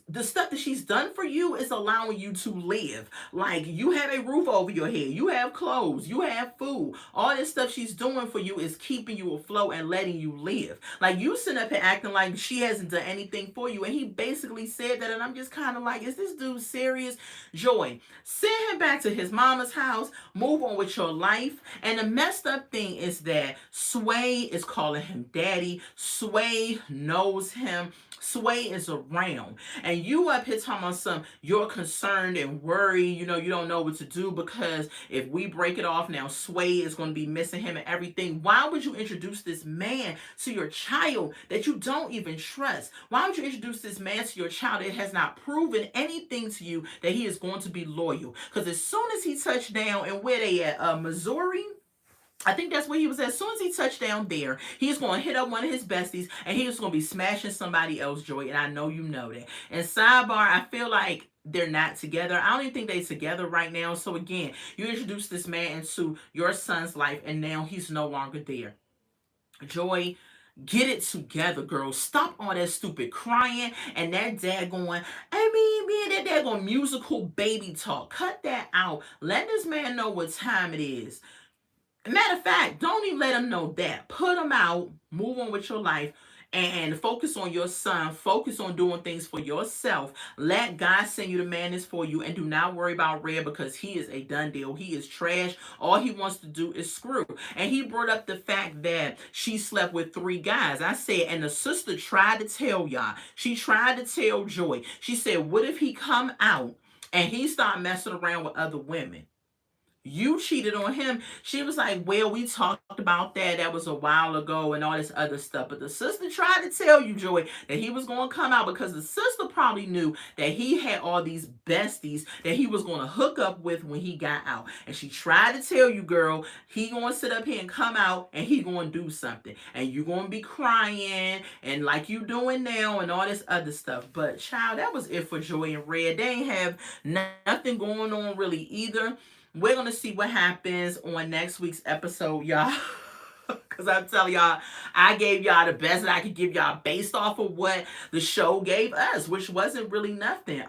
the stuff that she's done for you is allowing you to live. Like, you have a roof over your head, you have clothes, you have food. All this stuff she's doing for you is keeping you afloat and letting you live. Like, you sitting up here acting like she hasn't done anything for you. And he basically said that, and I'm just kind of like, is this dude serious? Joy, send him back to his mama's house, move on with your life. And the messed up thing is that Sway is calling him daddy. Sway knows him. Sway is around, and you up here talking about you're concerned and worried, you don't know what to do, because if we break it off now, Sway is going to be missing him and everything. Why would you introduce this man to your child that you don't even trust? Why would you introduce this man to your child that has not proven anything to you that he is going to be loyal? Because as soon as he touched down, and where they at, Missouri, I think that's where he was at. As soon as he touched down there, he's going to hit up one of his besties, and he was going to be smashing somebody else, Joy, and I know you know that. And sidebar, I feel like they're not together. I don't even think they're together right now. So again, you introduce this man into your son's life, and now he's no longer there. Joy, get it together, girl. Stop all that stupid crying and that daggone, that daggone musical baby talk. Cut that out. Let this man know what time it is. Matter of fact, don't even let him know that. Put him out, move on with your life, and focus on your son. Focus on doing things for yourself. Let God send you the man that's for you, and do not worry about Red, because he is a done deal. He is trash. All he wants to do is screw. And he brought up the fact that she slept with 3 guys. I said, and the sister tried to tell y'all. She tried to tell Joy. She said, what if he come out and he start messing around with other women? You cheated on him. She was like, well, we talked about that. That was a while ago and all this other stuff. But the sister tried to tell you, Joy, that he was going to come out, because the sister probably knew that he had all these besties that he was going to hook up with when he got out. And she tried to tell you, girl, he going to sit up here and come out, and he going to do something. And you going to be crying and like you doing now and all this other stuff. But child, that was it for Joy and Red. They ain't have nothing going on really either. We're going to see what happens on next week's episode, y'all. Because I'm telling y'all, I gave y'all the best that I could give y'all based off of what the show gave us, which wasn't really nothing.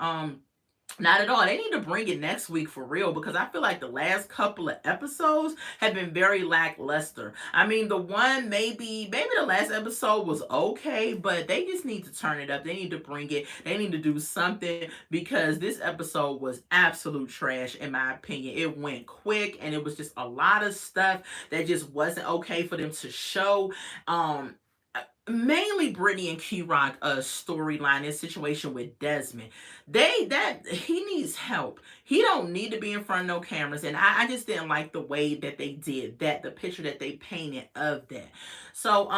Not at all. They need to bring it next week for real, because I feel like the last couple of episodes have been very lackluster. I mean, the one, maybe the last episode was okay, but they just need to turn it up. They need to bring it. They need to do something, because this episode was absolute trash, in my opinion. It went quick, and it was just a lot of stuff that just wasn't okay for them to show. Mainly Brittany and Key-Rock storyline, this situation with Desmond. He needs help. He don't need to be in front of no cameras. And I just didn't like the way that they did that, the picture that they painted of that. So,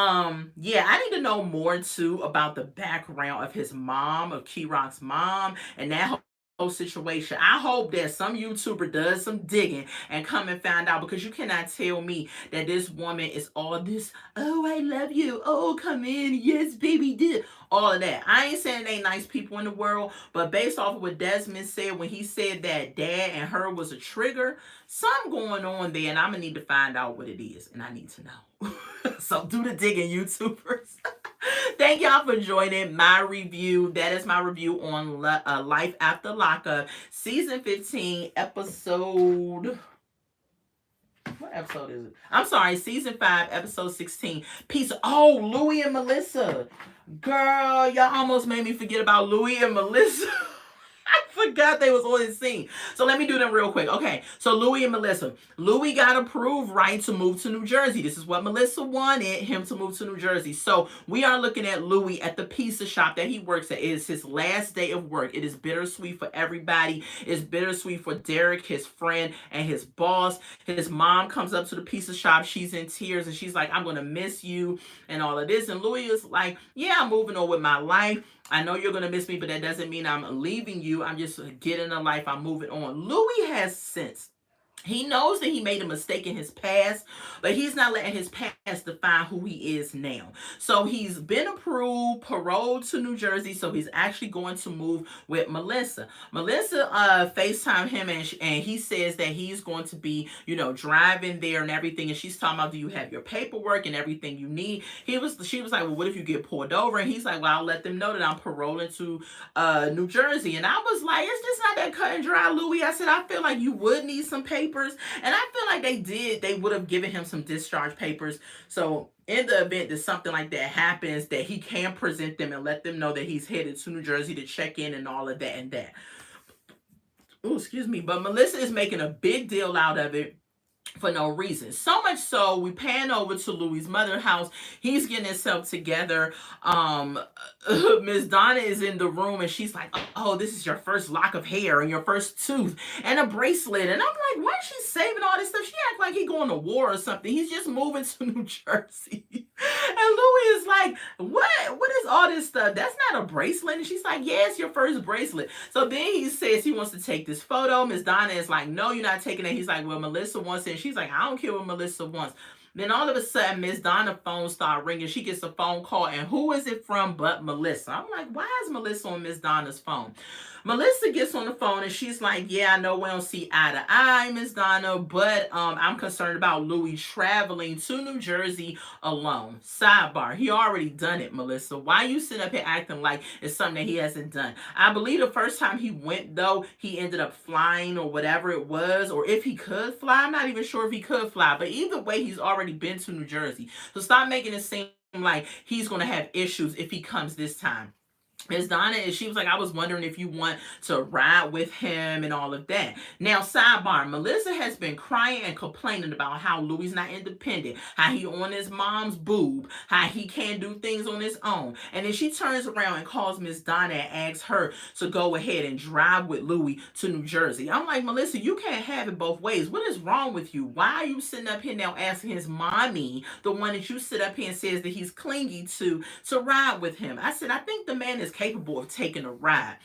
yeah, I need to know more too about the background of his mom, of Key-Rock's mom, and that whole situation. I hope that some YouTuber does some digging and come and find out, because you cannot tell me that this woman is all this, oh, I love you, oh, come in, yes, baby, did all of that. I ain't saying they ain't nice people in the world, but based off of what Desmond said when he said that dad and her was a trigger, something going on there, and I'm gonna need to find out what it is, and I need to know. So do the digging, YouTubers. Thank y'all for joining my review. That is my review on Life After Lockup, season 15, episode. What episode is it? I'm sorry, season 5, episode 16. Peace. Oh, Louie and Melissa. Girl, y'all almost made me forget about Louie and Melissa. I forgot they was on the scene. So let me do them real quick. Okay, so Louie and Melissa. Louie got approved, right, to move to New Jersey. This is what Melissa wanted, him to move to New Jersey. So we are looking at Louie at the pizza shop that he works at. It is his last day of work. It is bittersweet for everybody. It's bittersweet for Derek, his friend, and his boss. His mom comes up to the pizza shop. She's in tears, and she's like, I'm going to miss you and all of this. And Louie is like, yeah, I'm moving on with my life. I know you're going to miss me, but that doesn't mean I'm leaving you. I'm just getting a life. I'm moving on. Louie has sense. He knows that he made a mistake in his past, but he's not letting his past define who he is now. So he's been approved, paroled to New Jersey, so he's actually going to move with Melissa. Melissa FaceTimed him, and he says that he's going to be, driving there and everything, and she's talking about, do you have your paperwork and everything you need? She was like, well, what if you get pulled over? And he's like, well, I'll let them know that I'm paroling to New Jersey. And I was like, it's just not that cut and dry, Louie. I said, I feel like you would need some papers. And I feel like they would have given him some discharge papers. So in the event that something like that happens, that he can present them and let them know that he's headed to New Jersey to check in and all of that and that. Oh, excuse me. But Melissa is making a big deal out of it for no reason. So much so, we pan over to Louie's mother's house. He's getting himself together. Miss Donna is in the room, and she's like, oh, this is your first lock of hair and your first tooth and a bracelet. And I'm like, why is she saving all this stuff? She act like he going to war or something. He's just moving to New Jersey. And Louie is like, what is all this stuff? That's not a bracelet. And she's like, yeah, it's your first bracelet. So then he says he wants to take this photo. Miss Donna is like, no, you're not taking it. He's like, well, Melissa wants it. And she's like, I don't care what Melissa wants. Then all of a sudden, Miss Donna's phone started ringing. She gets a phone call, and who is it from but Melissa? I'm like, why is Melissa on Miss Donna's phone? Melissa gets on the phone, and she's like, yeah, I know we don't see eye to eye, Miss Donna, but I'm concerned about Louie traveling to New Jersey alone. Sidebar, he already done it, Melissa. Why you sitting up here acting like it's something that he hasn't done? I believe the first time he went, though, he ended up flying or whatever it was, or if he could fly. I'm not even sure if he could fly, but either way, he's already been to New Jersey. So stop making it seem like he's going to have issues if he comes this time. Miss Donna, she was like, I was wondering if you want to ride with him and all of that. Now, sidebar, Melissa has been crying and complaining about how Louie's not independent, how he on his mom's boob, how he can't do things on his own. And then she turns around and calls Miss Donna and asks her to go ahead and drive with Louie to New Jersey. I'm like, Melissa, you can't have it both ways. What is wrong with you? Why are you sitting up here now asking his mommy, the one that you sit up here and says that he's clingy to ride with him? I said, I think the man is capable of taking a ride.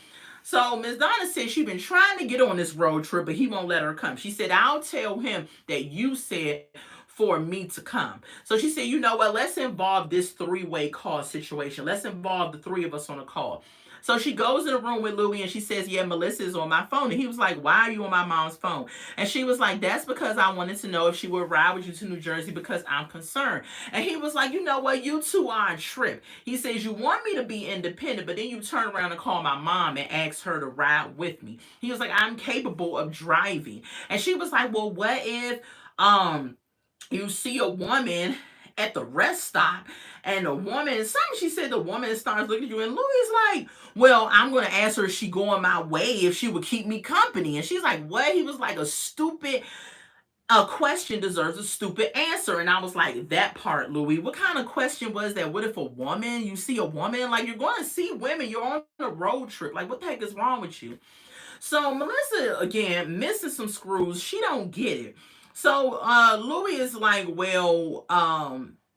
So Miss Donna said she's been trying to get on this road trip, but he won't let her come. She said, I'll tell him that you said for me to come. So she said, you know what, let's involve this three-way call situation. Let's involve the three of us on a call. So she goes in the room with Louie and she says, yeah, Melissa is on my phone. And he was like, why are you on my mom's phone? And she was like, that's because I wanted to know if she would ride with you to New Jersey because I'm concerned. And he was like, you know what? You two are a trip. He says, you want me to be independent, but then you turn around and call my mom and ask her to ride with me. He was like, I'm capable of driving. And she was like, well, what if you see a woman at the rest stop and she said the woman starts looking at you and Louie's like, well, I'm going to ask her if she going my way, if she would keep me company. And she's like, what? He was like, a question deserves a stupid answer. And I was like, that part, Louie, what kind of question was that? What if you see a woman, like you're going to see women, you're on a road trip. Like, what the heck is wrong with you? So Melissa, again, missing some screws. She don't get it. So Louie is like, well,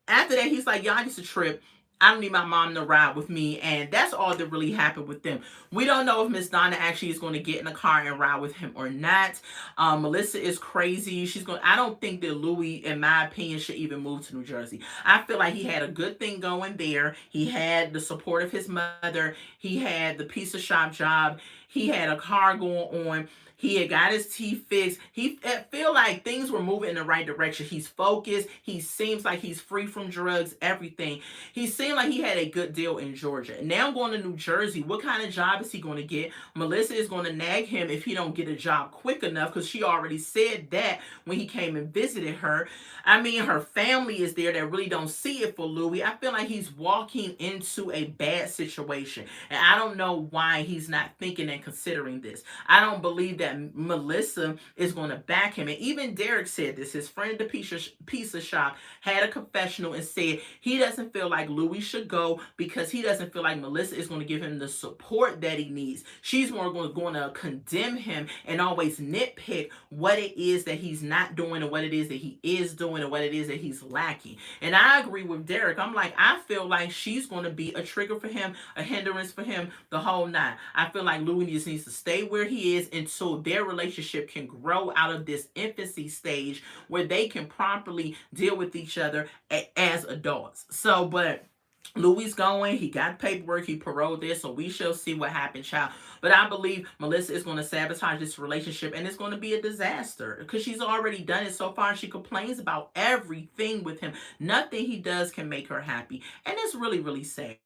after that, he's like, y'all just a trip. I don't need my mom to ride with me. And that's all that really happened with them. We don't know if Miss Donna actually is going to get in the car and ride with him or not. Melissa is crazy. I don't think that Louie, in my opinion, should even move to New Jersey. I feel like he had a good thing going there. He had the support of his mother. He had the pizza shop job. He had a car going on. He had got his teeth fixed. He feel like things were moving in the right direction. He's focused. He seems like he's free from drugs, everything. He seemed like he had a good deal in Georgia. Now going to New Jersey, what kind of job is he going to get? Melissa is going to nag him if he don't get a job quick enough, because she already said that when he came and visited her. I mean, her family is there that really don't see it for Louis. I feel like he's walking into a bad situation. And I don't know why he's not thinking and considering this. I don't believe that Melissa is going to back him. And even Derek said this. His friend, the pizza shop, had a confessional and said he doesn't feel like Louis should go because he doesn't feel like Melissa is going to give him the support that he needs. She's more going to condemn him and always nitpick what it is that he's not doing and what it is that he is doing and what it is that he's lacking. And I agree with Derek. I'm like, I feel like she's going to be a trigger for him, a hindrance for him, the whole nine. I feel like Louis just needs to stay where he is until their relationship can grow out of this infancy stage where they can properly deal with each other as adults. So, but Louis going, he got paperwork, he paroled there, so we shall see what happens, child. But I believe Melissa is going to sabotage this relationship, and it's going to be a disaster because she's already done it so far. She complains about everything with him. Nothing he does can make her happy, and it's really, really sad.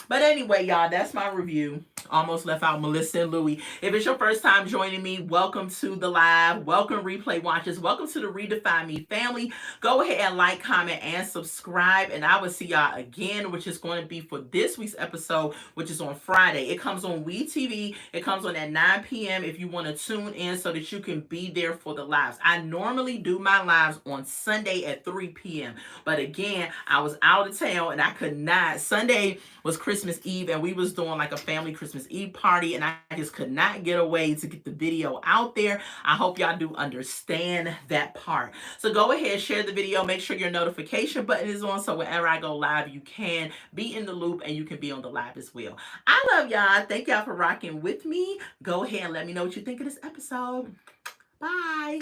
But anyway, y'all, that's my review. Almost left out Melissa and Louis. If it's your first time joining me, welcome to the live. Welcome, replay watchers. Welcome to the Redefine Me family. Go ahead and like, comment, and subscribe. And I will see y'all again, which is going to be for this week's episode, which is on Friday. It comes on WeTV. It comes on at 9 p.m. if you want to tune in so that you can be there for the lives. I normally do my lives on Sunday at 3 p.m. But again, I was out of town and I could not. Sunday was Christmas Eve and we was doing like a family Christmas Eve party and I just could not get away to get the video out there. I hope y'all do understand that part. So go ahead, share the video, make sure your notification button is on so whenever I go live you can be in the loop and you can be on the live as well. I love y'all. Thank y'all for rocking with me. Go ahead and let me know what you think of this episode. Bye.